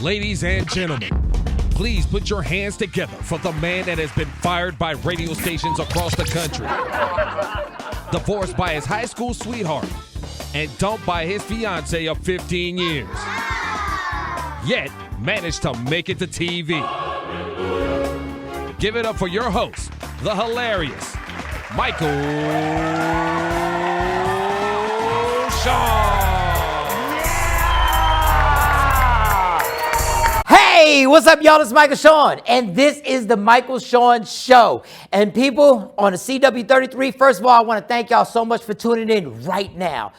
Ladies and gentlemen, please put your hands together for the man that has been fired by radio stations across the country, divorced by his high school sweetheart, and dumped by his fiance of 15 years, yet managed to make it to TV. Give it up for your host, the hilarious Michael Shawn. Hey, what's up, y'all? It's Michael Shawn, and this is the Michael Shawn Show. And people on the CW33, first of all, I want to thank y'all so much for tuning in right now.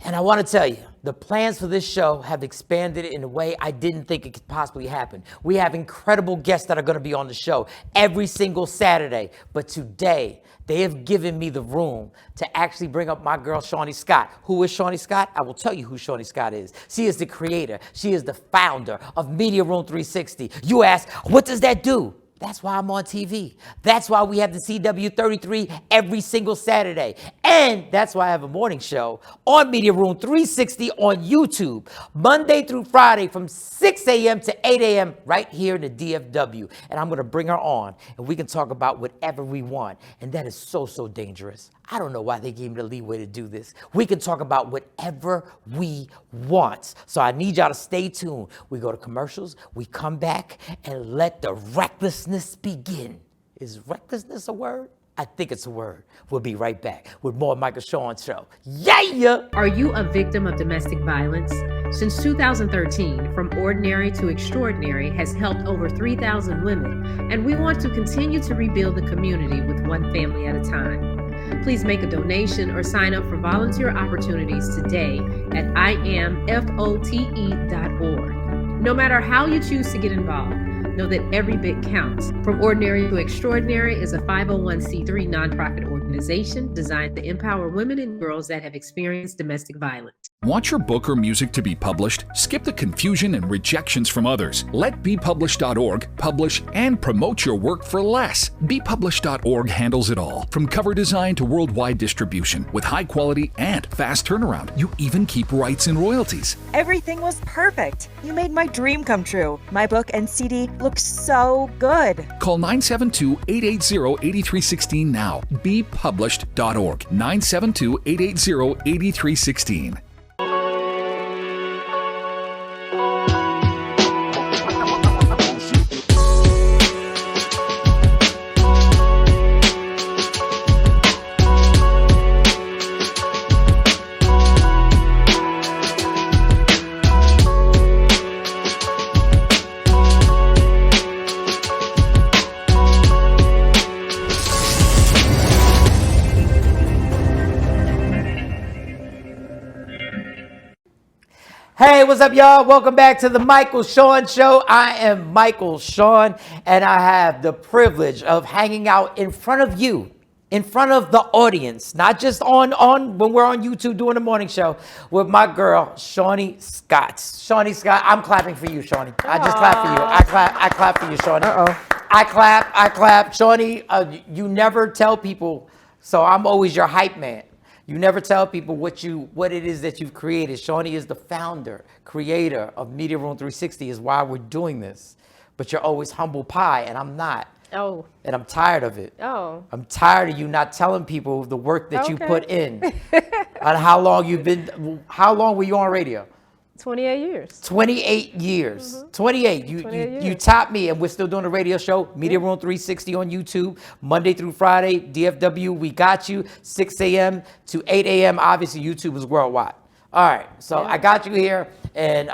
And I want to tell you, the plans for this show have expanded in a way I didn't think it could possibly happen. We have incredible guests that are going to be on the show every single Saturday. But today, they have given me the room to actually bring up my girl, Shani Scott. Who is Shani Scott? I will tell you who Shani Scott is. She is the creator. She is the founder of Media Room 360. You ask, what does that do? That's why I'm on TV. That's why we have the CW33 every single Saturday. And that's why I have a morning show on Media Room 360 on YouTube, Monday through Friday from 6 a.m. to 8 a.m. right here in the DFW. And I'm going to bring her on, and we can talk about whatever we want. And that is so, so dangerous. I don't know why they gave me the leeway to do this. We can talk about whatever we want. So I need y'all to stay tuned. We go to commercials, we come back, and let the recklessness begin. Is recklessness a word? I think it's a word. We'll be right back with more Michael Shawn Show. Yeah! Are you a victim of domestic violence? Since 2013, From Ordinary to Extraordinary has helped over 3,000 women, and we want to continue to rebuild the community with one family at a time. Please make a donation or sign up for volunteer opportunities today at imfote.org. No matter how you choose to get involved, know that every bit counts. From Ordinary to Extraordinary is a 501c3 nonprofit organization designed to empower women and girls that have experienced domestic violence. Want your book or music to be published? Skip the confusion and rejections from others. Let bepublished.org publish and promote your work for less. Bepublished.org handles it all, from cover design to worldwide distribution, with high quality and fast turnaround. You even keep rights and royalties. Everything was perfect. You made my dream come true. My book and CD look so good. Call 972-880-8316 now. Bepublished.org. 972-880-8316. Hey, what's up, y'all? Welcome back to the Michael Shawn Show. I am Michael Shawn, and I have the privilege of hanging out in front of you, in front of the audience, not just on when we're on YouTube doing the morning show, with my girl, Shani Scott. Shani Scott, I'm clapping for you, Shani. I just clap for you. I clap for you, Shani. I clap. Shani, you never tell people, so I'm always your hype man. You never tell people what it is that you've created. Shani is the founder, creator of Media Room 360, is why we're doing this. But you're always humble pie, and I'm not. Oh. And I'm tired of it. Oh. I'm tired of you not telling people the work that you put in. On how long were you on radio? 28 years. 28 years. Mm-hmm. 28. You topped me, and we're still doing a radio show, Media Room 360 on YouTube, Monday through Friday, DFW. We got you, 6 a.m. to 8 a.m. Obviously, YouTube is worldwide. All right, so I got you here, and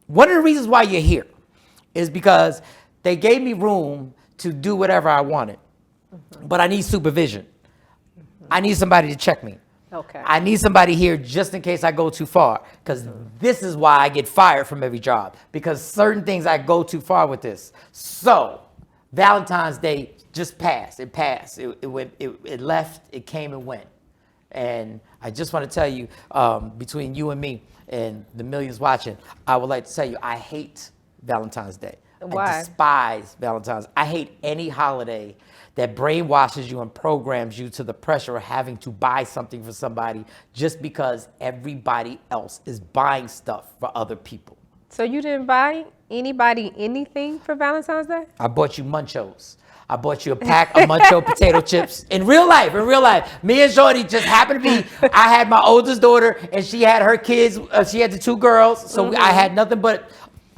one of the reasons why you're here is because they gave me room to do whatever I wanted, but I need supervision. I need somebody to check me. Okay. I need somebody here just in case I go too far, because this is why I get fired from every job, because certain things I go too far with this. So Valentine's Day just passed. It passed. It left. It came and went. And I just want to tell you, between you and me and the millions watching, I would like to tell you, I hate Valentine's Day. Why? I despise Valentine's. I hate any holiday that brainwashes you and programs you to the pressure of having to buy something for somebody just because everybody else is buying stuff for other people. So you didn't buy anybody anything for Valentine's Day? I bought you Munchos. I bought you a pack of Muncho potato chips. In real life. Me and Shorty just happened to be, I had my oldest daughter and she had her kids. She had the 2 girls. So I had nothing but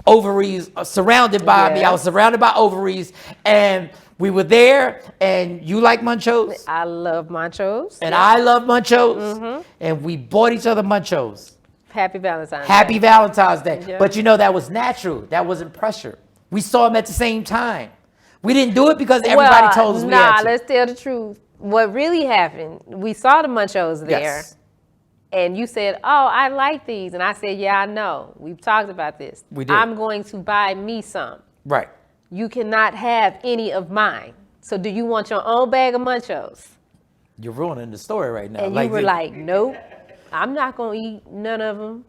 ovaries surrounded by me. I was surrounded by ovaries. And we were there, and you like Munchos? I love Munchos. And I love Munchos. And we bought each other Munchos. Happy Valentine's Day. Happy Valentine's Day. Yeah. But that was natural. That wasn't pressure. We saw them at the same time. We didn't do it because everybody told us we had to. Let's tell the truth. What really happened, we saw the Munchos there. Yes. And you said, oh, I like these. And I said, yeah, I know. We've talked about this. We did. I'm going to buy me some. Right. You cannot have any of mine. So do you want your own bag of Munchos? You're ruining the story right now. And you were like, nope, I'm not going to eat none of them.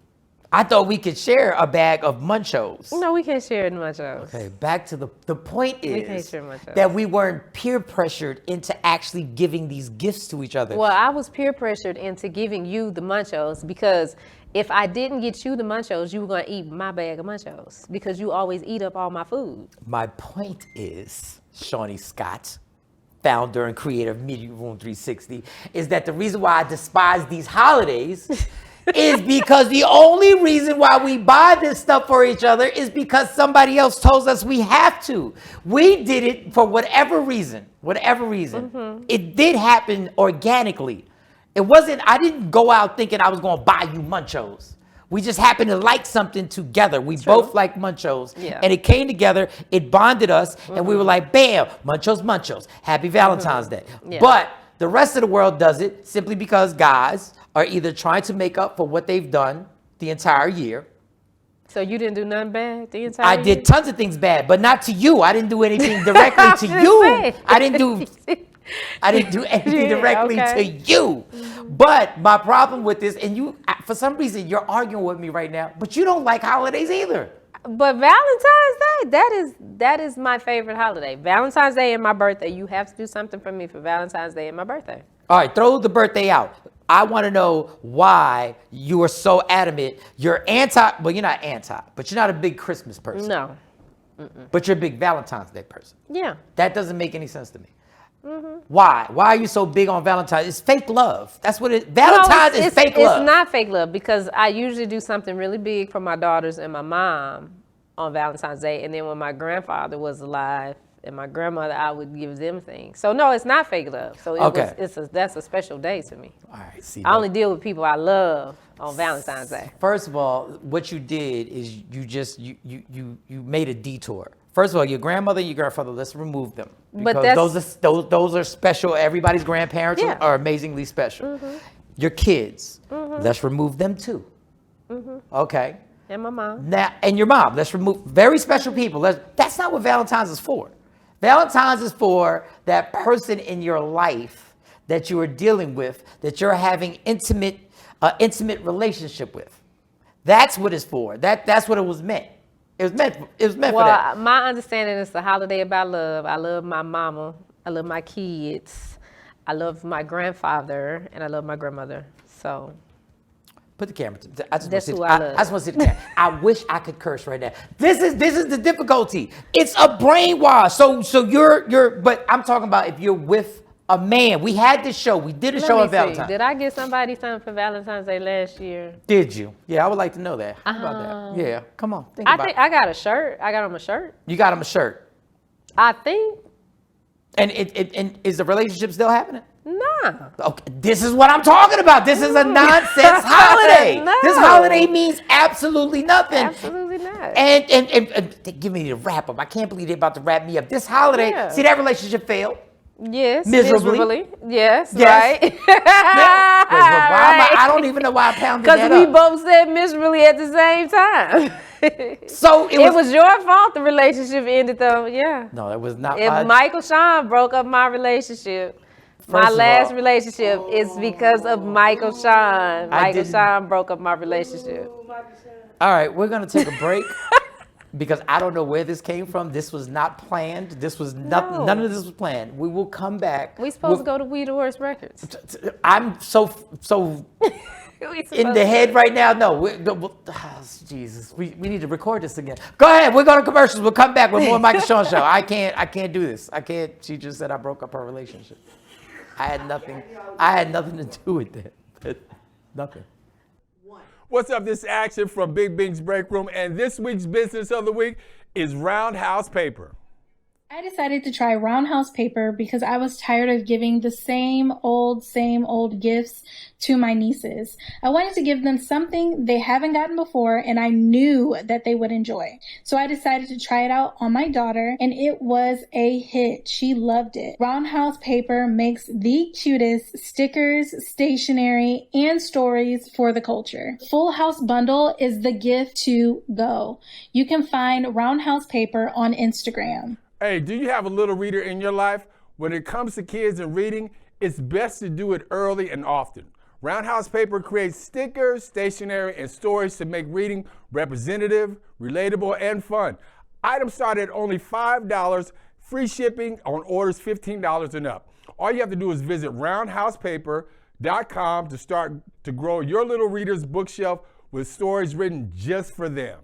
I thought we could share a bag of Munchos. No, we can't share Munchos. Okay, back to the point We can't is share Munchos. that we weren't peer pressured into actually giving these gifts to each other. Well, I was peer pressured into giving you the Munchos because if I didn't get you the Munchos, you were going to eat my bag of Munchos because you always eat up all my food. My point is, Shani Scott, founder and creator of Media Room 360, is that the reason why I despise these holidays is because the only reason why we buy this stuff for each other is because somebody else told us we have to. We did it for whatever reason. It did happen organically. It wasn't, I didn't go out thinking I was going to buy you Munchos. We just happened to like something together. We both like Munchos. Yeah. And it came together, it bonded us, and we were like, bam, Munchos. Happy Valentine's Day. Yeah. But the rest of the world does it simply because guys are either trying to make up for what they've done the entire year. So you didn't do nothing bad the entire I year? did tons of things bad, but not to you. I didn't do anything directly to you. I didn't do anything directly to you. But my problem with this, and you, for some reason, you're arguing with me right now, but you don't like holidays either. But Valentine's Day, that is my favorite holiday. Valentine's Day and my birthday. You have to do something for me for Valentine's Day and my birthday. All right, throw the birthday out. I want to know why you are so adamant. You're well, you're not anti, but you're not a big Christmas person. No. But you're a big Valentine's Day person. Yeah. That doesn't make any sense to me. Why? Why are you so big on Valentine's? It's fake love. That's what Valentine's is fake love. It's not fake love because I usually do something really big for my daughters and my mom on Valentine's Day. And then when my grandfather was alive and my grandmother, I would give them things. So no, it's not fake love. So that's a special day to me. All right, see. I only deal with people I love on Valentine's Day. First of all, what you did is you made a detour. First of all, your grandmother and your grandfather, let's remove them. Because those are special. Everybody's grandparents are amazingly special. Your kids, let's remove them too. Okay. And my mom. Now, and your mom, let's remove very special people. That's not what Valentine's is for. Valentine's is for that person in your life that you are dealing with, that you're having intimate relationship with. That's what it's for. That's what it was meant. It was meant for that. Well, my understanding is a holiday about love. I love my mama. I love my kids. I love my grandfather, and I love my grandmother. So. Put the camera. I just want to see the camera. I wish I could curse right now. This is the difficulty. It's a brainwash. So you're. But I'm talking about if you're with a man. We had this show. We did a show on Valentine's. Did I get somebody something for Valentine's Day last year? Did you? Yeah, I would like to know that. How about that? Yeah, come on. I think I got a shirt. I got him a shirt. You got him a shirt. I think. And is the relationship still happening? Nah. Okay, this is what I'm talking about. This is a nonsense holiday. No. This holiday means absolutely nothing. Absolutely not. And they give me the wrap up. I can't believe they're about to wrap me up. This holiday, see, that relationship failed. Yes. Miserably. Yes. Right. I don't even know why I pounded that up. Because we both said miserably at the same time. So it was your fault the relationship ended though. Yeah. No, it was not. If Michael Shawn broke up my relationship, my last relationship is because of Michael Shawn. Michael Shawn broke up my relationship. All right, we're going to take a break. Because I don't know where this came from. This was not planned. This was nothing. None of this was planned. We will come back. We supposed to go to We the Worst Records. I'm so in the head right now? No. Jesus, we need to record this again. Go ahead. We're going to commercials. We'll come back with more Michael Shawn Show. I can't do this. I can't. She just said I broke up her relationship. I had nothing to do with that. Nothing. What's up? This is Action from Big Bing's Break Room, and this week's business of the week is Roundhouse Paper. I decided to try Roundhouse Paper because I was tired of giving the same old gifts to my nieces. I wanted to give them something they haven't gotten before, and I knew that they would enjoy. So I decided to try it out on my daughter, and it was a hit. She loved it. Roundhouse Paper makes the cutest stickers, stationery, and stories for the culture. Full House Bundle is the gift to go. You can find Roundhouse Paper on Instagram. Hey, do you have a little reader in your life? When it comes to kids and reading, it's best to do it early and often. Roundhouse Paper creates stickers, stationery, and stories to make reading representative, relatable, and fun. Items start at only $5, free shipping on orders $15 and up. All you have to do is visit roundhousepaper.com to start to grow your little reader's bookshelf with stories written just for them.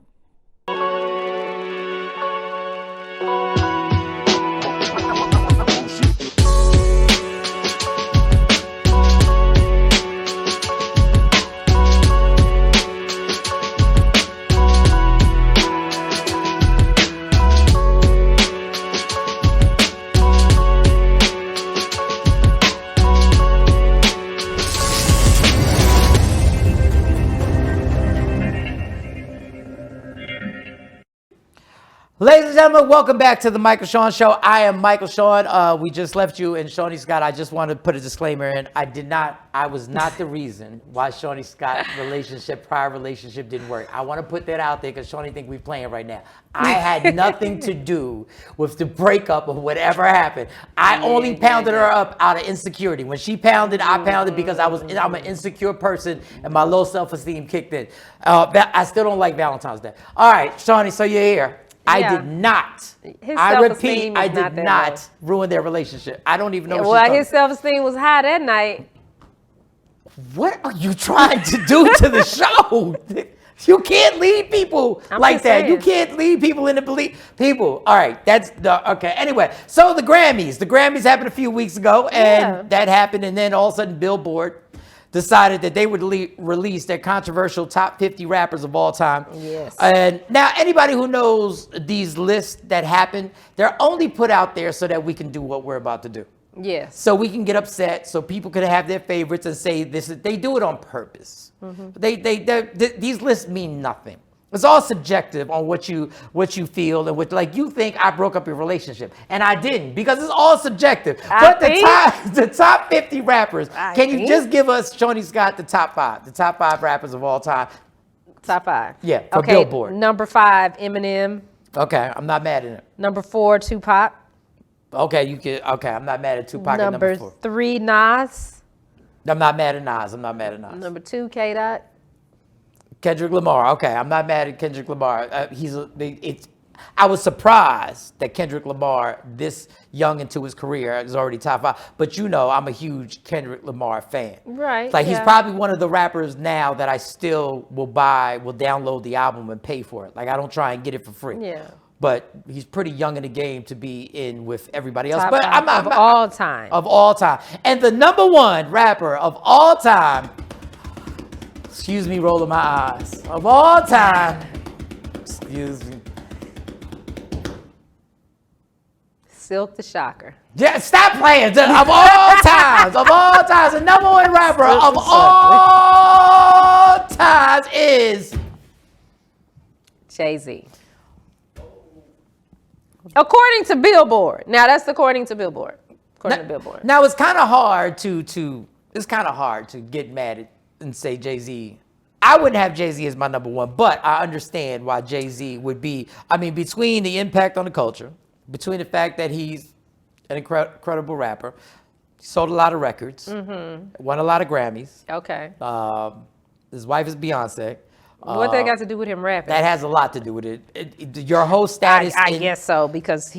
Ladies and gentlemen, welcome back to the Michael Shawn Show. I am Michael Shawn. We just left you and Shani Scott. I just want to put a disclaimer in. I was not the reason why Shani Scott's prior relationship didn't work. I want to put that out there because Shani think we're playing right now. I had nothing to do with the breakup of whatever happened. I only pounded her up out of insecurity. When she pounded, I pounded because I'm an insecure person and my low self-esteem kicked in. I still don't like Valentine's Day. All right, Shani, so you're here. I did not. I repeat, I did not ruin their relationship. I don't even know what she's talking. His self-esteem was high that night. What are you trying to do to the show? You can't lead people like that. Saying. You can't lead people into belief. People, all right, okay. Anyway, so the Grammys happened a few weeks ago, and that happened, and then all of a sudden Billboard decided that they would release their controversial top 50 rappers of all time. Yes. And now anybody who knows these lists that happen, they're only put out there so that we can do what we're about to do. Yes. So we can get upset, so people can have their favorites and say this. They do it on purpose. Mm-hmm. These lists mean nothing. It's all subjective on what you feel and what, like, you think I broke up your relationship and I didn't, because it's all subjective. But the top 50 rappers, you just give us, Shani Scott, the top five rappers of all time? Top five. Yeah, for Billboard. Number 5, Eminem. Okay, I'm not mad at it. Number 4, Tupac. Okay, I'm not mad at Tupac. Number 3, Nas. I'm not mad at Nas. Number 2, K-Dot. Kendrick Lamar. Okay, I'm not mad at Kendrick Lamar. I was surprised that Kendrick Lamar, this young into his career, is already top 5. But I'm a huge Kendrick Lamar fan. Right. He's probably one of the rappers now that I still will download the album and pay for it. Like, I don't try and get it for free. Yeah. But he's pretty young in the game to be in with everybody else. Top but 5 of all time. Of all time. And the number 1 rapper of all time, excuse me, rolling my eyes, of all time, excuse me. Silk the Shocker. Yeah, stop playing. Of all times, the number 1 rapper of all times is Jay-Z. According to Billboard. Now that's according to Billboard. To Billboard. Now it's kind of hard to get mad at and say Jay-Z. I wouldn't have Jay-Z as my number 1, but I understand why Jay-Z would be. I mean, between the impact on the culture, between the fact that he's an incredible rapper, sold a lot of records, won a lot of Grammys. Okay. His wife is Beyonce. What that got to do with him rapping? That has a lot to do with it. Your host status. I guess so, because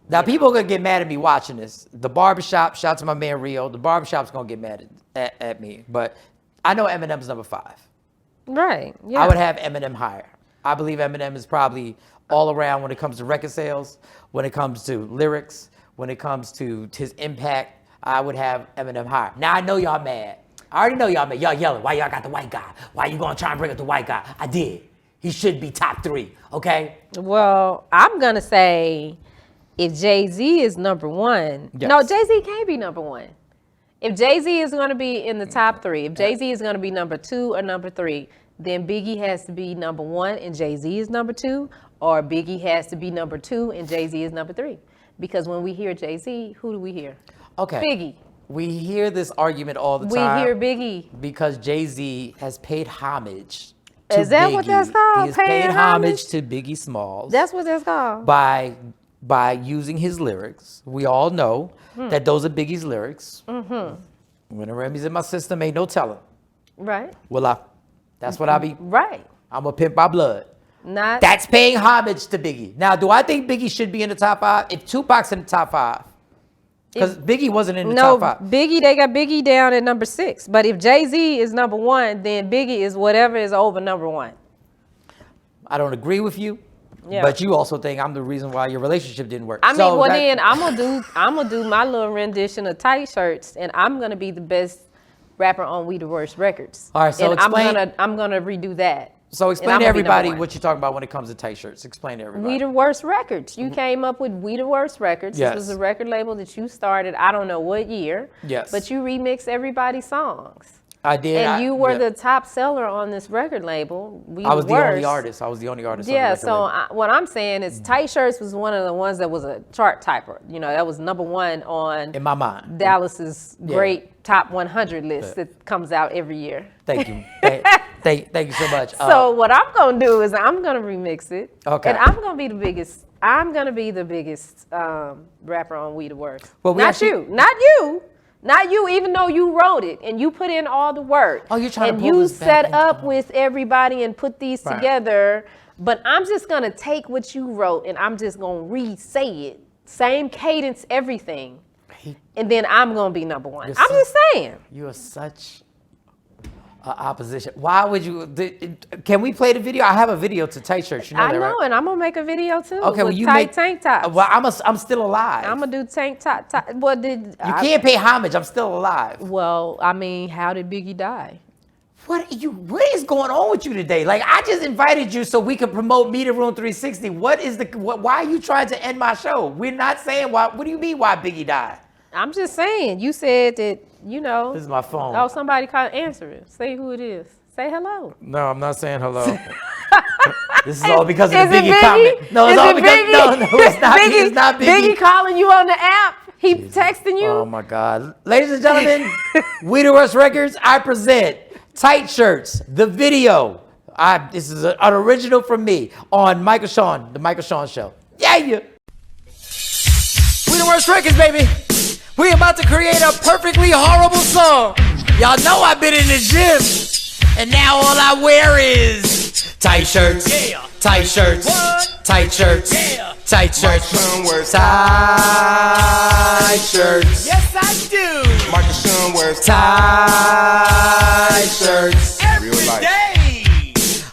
Now, people are going to get mad at me watching this. The barbershop, shout out to my man Rio, the barbershop's going to get mad at me. But I know Eminem's number 5. Right. Yeah. I would have Eminem higher. I believe Eminem is probably all around when it comes to record sales, when it comes to lyrics, when it comes to his impact. I would have Eminem higher. Now I know y'all mad. I already know y'all mad. Y'all yelling, why y'all got the white guy? Why you gonna try and bring up the white guy? I did. He should be top 3, okay? Well, I'm gonna say if Jay-Z is number 1, Yes. no, Jay-Z can't be number 1. If Jay-Z is gonna be in the top 3, if Jay-Z is gonna be number 2 or number 3, then Biggie has to be number 1 and Jay-Z is number 2, or Biggie has to be number 2 and Jay-Z is number 3. Because when we hear Jay-Z, who do we hear? Okay. Biggie. We hear this argument all the We time. hear Biggie. Because Jay-Z has paid homage to Is that Biggie. what that's called? He has Paying paid homage? homage to Biggie Smalls. That's what that's called. by using his lyrics. We all know that those are Biggie's lyrics. When the Remy's in my system, ain't no telling. Right. Well, that's what I be. Right. I'm a pimp by blood. Not. That's paying homage to Biggie. Now, do I think Biggie should be in the top 5? If Tupac's in the top 5, because Biggie wasn't in the top 5. Biggie, they got Biggie down at number 6. But if Jay-Z is number 1, then Biggie is whatever is over number 1. I don't agree with you. Yeah. But you also think I'm the reason why your relationship didn't work. I mean, then I'm gonna do my little rendition of Tight Shirts, and I'm gonna be the best rapper on We the Worst Records. All right, so and explain. I'm gonna redo that. So And explain I'm to gonna be number everybody 1. what you're talking about when it comes to Tight Shirts. Explain to everybody. We the Worst Records. You came up with We the Worst Records. Yes. This was a record label that you started. I don't know what year. Yes. But you remix everybody's songs. I did. And you were yeah. the top seller on this record label. I was the only Worst. artist. I was the only artist. Yeah, on the record so label. what I'm saying is Tight Shirts was one of the ones that was a chart typer. You know, that was number 1 on in my mind. Dallas's Yeah. great top 100 list that comes out every year. Thank you. Thank you so much. So what I'm gonna do is I'm gonna remix it. Okay. And I'm gonna be the biggest. I'm gonna be the biggest rapper on We the Worst. Well, we not actually- you. Not you. Not you, even though you wrote it and you put in all the work. Oh, you're trying to and pull you this back set up with everybody and put these Right. together. But I'm just gonna take what you wrote and I'm just gonna re-say it. Same cadence, everything. And then I'm gonna be number 1. I'm just saying. You are such opposition. Why would you? Can we play the video? I have a video to Tight Shirts. You know I that, know, right? and I'm gonna make a video too. Okay, with well, you tight make tank tops. Well, I'm still alive. I'm gonna do tank top. What did You can't pay homage. I'm still alive. Well, I mean, how did Biggie die? What is going on with you today? Like, I just invited you so we could promote Media Room 360. Why are you trying to end my show? We're not saying why. What do you mean why Biggie died? I'm just saying. You said that, you know. This is my phone. Oh, somebody called. Answer it. Say who it is. Say hello. No, I'm not saying hello. This is all because of Is the it Biggie comment. No, it's Is all it because Biggie? no, it's not. It's not Biggie. Biggie calling you on the app. He texting you. Oh my God, ladies and gentlemen, We the Worst Records. I present Tight Shirts, the video. This is an original from me on Michael Shawn, the Michael Shawn Show. Yeah. We the Worst Records, baby. We about to create a perfectly horrible song. Y'all know I've been in the gym, and now all I wear is tight shirts, tight shirts, tight shirts, tight shirts, tight shirts. Yes, I do. Michael Shawn wears Tight shirts. real life.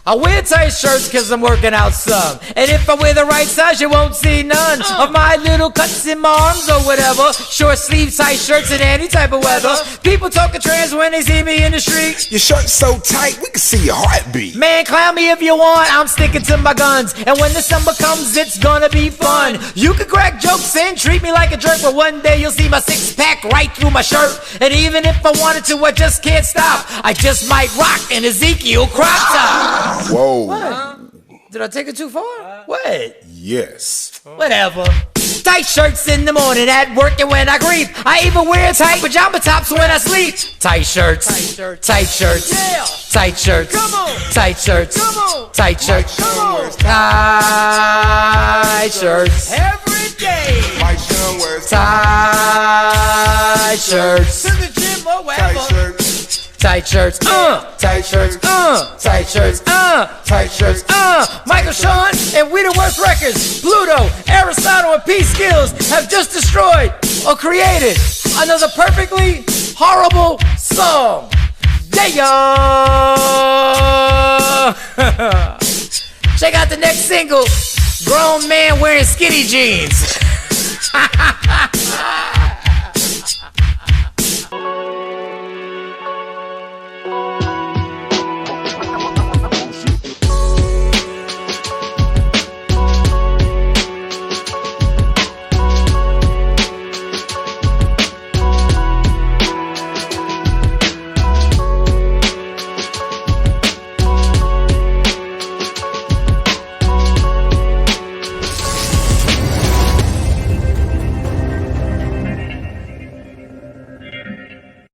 I wear tight shirts cause I'm working out some. And if I wear the right size, you won't see none of my little cuts in my arms or whatever. Short sleeve tight shirts in any type of weather. People talking trans when they see me in the street. Your shirt's so tight, we can see your heartbeat. Man, clown me if you want, I'm sticking to my guns. And when the summer comes, it's gonna be fun. You can crack jokes and treat me like a jerk, but one day you'll see my six-pack right through my shirt. And even if I wanted to, I just can't stop. I just might rock an Ezekiel crop top. Whoa. What? Did I take it too far? What? Yes. Whatever. Tight shirts in the morning at work and when I grieve. I even wear tight pajama tops when I sleep. Tight shirts. Tight shirts. Yeah. Tight shirts. Come on. Tight shirts. Come on. Tight shirts. Come on. Tight shirts. Every day. Mike Shawn wears Tight shirts. To the gym or wherever. tight shirts. Tight shirts, tight shirts, tight shirts, tight shirts, Michael Shawn and We the Worst Records, Pluto, Aristotle, and P Skills have just destroyed or created another perfectly horrible song. Yeah. Check out the next single, Grown Man Wearing Skinny Jeans.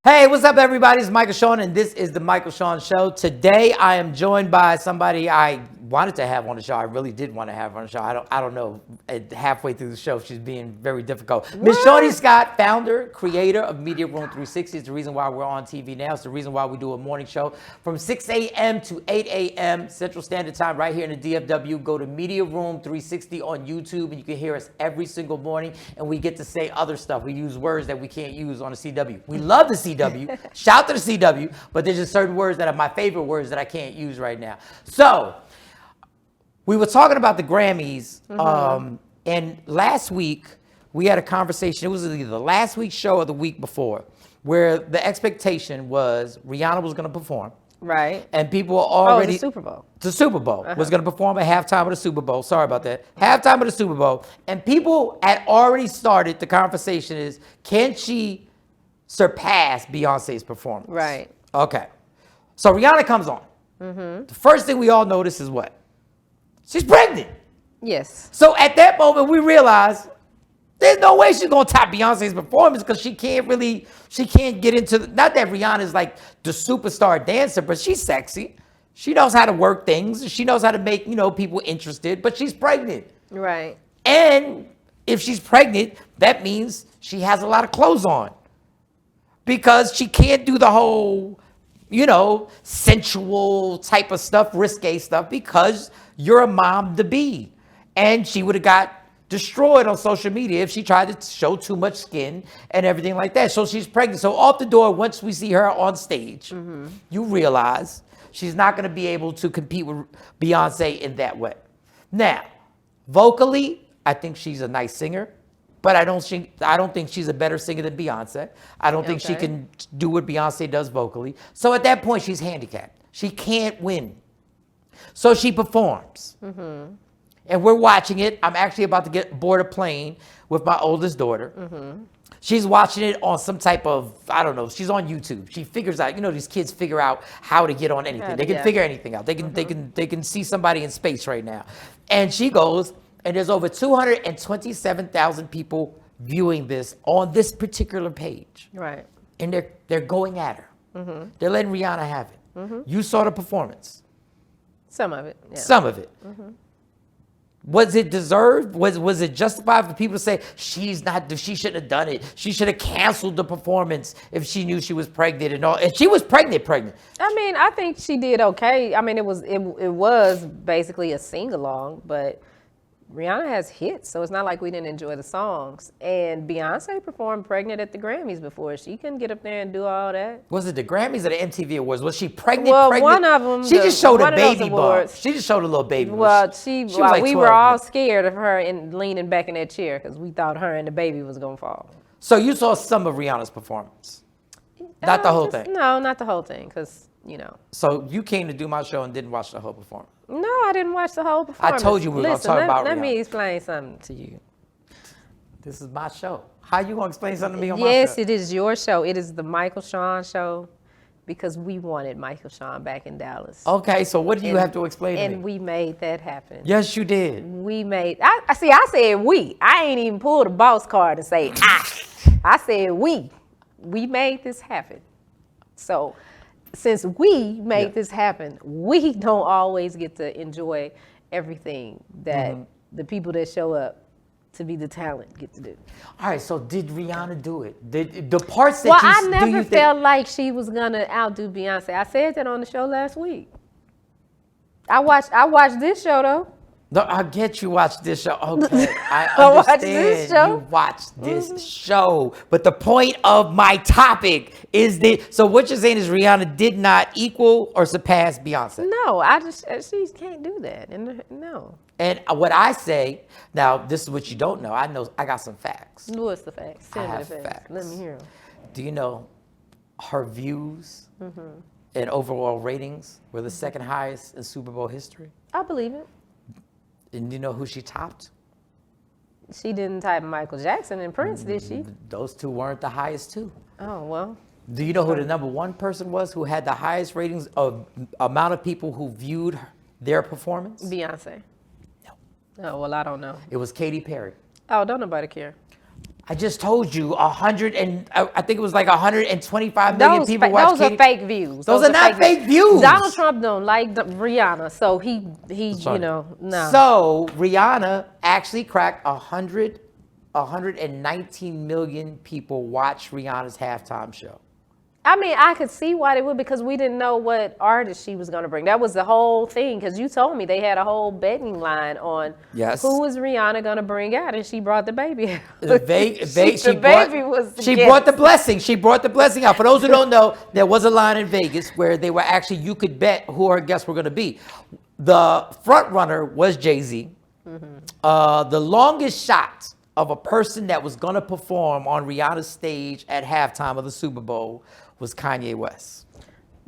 Hey, what's up, everybody? It's Michael Shawn, and this is the Michael Shawn Show. Today, I am joined by somebody I wanted to have on the show. I really did want to have her on the show. I don't know. Halfway through the show, she's being very difficult. Miss Shani Scott, founder, creator of Media Room 360, is the reason why we're on TV now. It's the reason why we do a morning show from 6 a.m. to 8 a.m. Central Standard Time right here in the DFW. Go to Media Room 360 on YouTube, and you can hear us every single morning, and we get to say other stuff. We use words that we can't use on the CW. We love the CW. Shout to the CW, but there's just certain words that are my favorite words that I can't use right now. So, we were talking about the Grammys, and last week we had a conversation. It was either the last week's show or the week before, where the expectation was Rihanna was going to perform. Right. And people were already... the Super Bowl. The Super Bowl was going to perform at halftime of the Super Bowl. Sorry about that. Halftime of the Super Bowl. And people had already started, the conversation is, can she surpass Beyonce's performance? Right. Okay. So Rihanna comes on. The first thing we all notice is what? She's pregnant. Yes. So at that moment, we realized there's no way she's going to top Beyonce's performance because she can't get into, not that Rihanna is like the superstar dancer, but she's sexy. She knows how to work things. She knows how to make, people interested, but she's pregnant. Right. And if she's pregnant, that means she has a lot of clothes on because she can't do the whole, sensual type of stuff, risque stuff, because you're a mom to be. And she would have got destroyed on social media if she tried to show too much skin and everything like that. So she's pregnant. So off the door, once we see her on stage, you realize she's not going to be able to compete with Beyonce in that way. Now, vocally, I think she's a nice singer, but I don't think she's a better singer than Beyonce. I don't think she can do what Beyonce does vocally. So at that point, she's handicapped. She can't win. So she performs. And we're watching it. I'm actually about to get board a plane with my oldest daughter. She's watching it on some type of, I don't know, she's on YouTube. She figures out, these kids figure out how to get on anything. They can figure anything out. They can see somebody in space right now. And she goes, and there's over 227,000 people viewing this on this particular page. Right. And they're going at her. They're letting Rihanna have it. You saw the performance. Some of it. Yeah. Some of it. Was it deserved? Was it justified for people to say she shouldn't have done it? She should have canceled the performance if she knew she was pregnant and all. And she was pregnant. I mean, I think she did okay. I mean, it was basically a sing along, but Rihanna has hits, so it's not like we didn't enjoy the songs. And Beyonce performed pregnant at the Grammys before. She couldn't get up there and do all that. Was it the Grammys or the MTV Awards? Was she pregnant? Well, one of them. She just showed a baby bump. She just showed a little baby. Well, we were all scared. scared of her and leaning back in that chair because we thought her and the baby was going to fall. So you saw some of Rihanna's performance? Not the whole thing? No, not the whole thing because, So you came to do my show and didn't watch the whole performance? No, I didn't watch the whole performance. I told you we were going to talk about Rihanna. Let me explain something to you. This is my show. How you going to explain something to me on my show? Yes, it is your show. It is the Michael Shawn Show because we wanted Michael Shawn back in Dallas. Okay, so what do you have to explain to me? And we made that happen. Yes, you did. I said we. I ain't even pulled a boss card and say I. I said we. We made this happen. So since we made this happen, we don't always get to enjoy everything that the people that show up to be the talent get to do. All right, so did Rihanna do it? The parts that I never felt like she was gonna outdo Beyonce. I said that on the show last week. I watched this show though. No, I get you watch this show. Okay, I Watch understand this show? you watch this show. But the point of my topic is that, so what you're saying is Rihanna did not equal or surpass Beyonce. No, she can't do that. No. And what I say, now this is what you don't know. I got some facts. What's the facts? Tell me have the facts. Let me hear them. Do you know her views and overall ratings were the second highest in Super Bowl history? I believe it. And you know who she topped? She didn't type Michael Jackson and Prince, did she? Those two weren't the highest too. Oh, well. Do you know who the number one person was who had the highest ratings of amount of people who viewed their performance? Beyonce. No. Oh, well, I don't know. It was Katy Perry. Oh, don't nobody care. I just told you I think it was like 125 million people watched Those are fake views. Those are not fake views. Donald Trump don't like Rihanna, so he no. So Rihanna actually cracked 119 million people watch Rihanna's halftime show. I mean, I could see why they would, because we didn't know what artist she was going to bring. That was the whole thing, because you told me they had a whole betting line on who was Rihanna going to bring out, and she brought the baby out. She brought the blessing. She brought the blessing out. For those who don't know, there was a line in Vegas where they were actually, you could bet who her guests were going to be. The front runner was Jay-Z. The longest shot of a person that was going to perform on Rihanna's stage at halftime of the Super Bowl was Kanye West.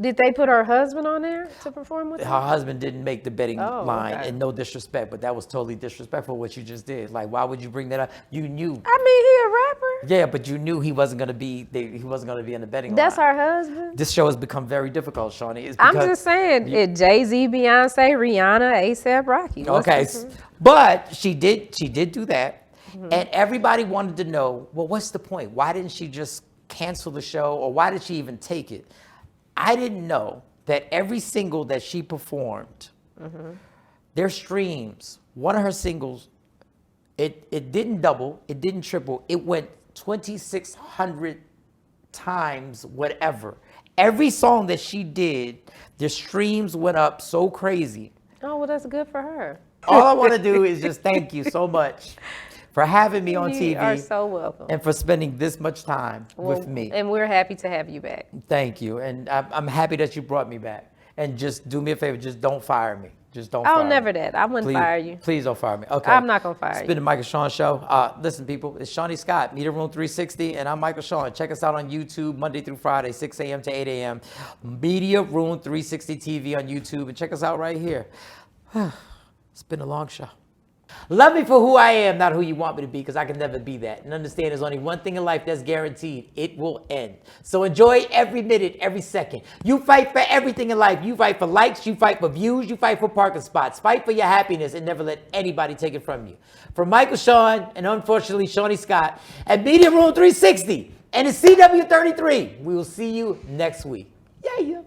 Did they put her husband on there to perform with her? Her husband didn't make the betting line, okay. and no disrespect, but that was totally disrespectful what you just did. Like, why would you bring that up? You knew. I mean, he a rapper. Yeah, but you knew he wasn't gonna be. He wasn't gonna be in the betting line. That's her husband. This show has become very difficult, Shani. I'm just saying, Jay-Z, Beyonce, Rihanna, A$AP Rocky. Okay, but she did do that, and everybody wanted to know, well, what's the point? Why didn't she just cancel the show, or why did she even take it? I didn't know that every single that she performed, their streams, one of her singles, it didn't double, it didn't triple, it went 2,600 times whatever. Every song that she did, the streams went up so crazy. Oh, well, that's good for her. All I want to do is just thank you so much for having me on TV. You are so welcome. And for spending this much time with me. And we're happy to have you back. Thank you. And I'm happy that you brought me back. And just do me a favor, just don't fire me. Just don't fire me. Oh, never that. I wouldn't fire you. Please don't fire me. Okay. I'm not going to fire you. It's been the Michael Shawn Show. Listen, people, it's Shani Scott, Media Room 360, and I'm Michael Shawn. Check us out on YouTube Monday through Friday, 6 a.m. to 8 a.m. Media Room 360 TV on YouTube. And check us out right here. It's been a long show. Love me for who I am, not who you want me to be, because I can never be that. And understand there's only one thing in life that's guaranteed. It will end. So enjoy every minute, every second. You fight for everything in life. You fight for likes, you fight for views, you fight for parking spots. Fight for your happiness and never let anybody take it from you. From Michael Shawn and unfortunately Shani Scott at Media Room 360 and the CW33, we will see you next week. Yeah.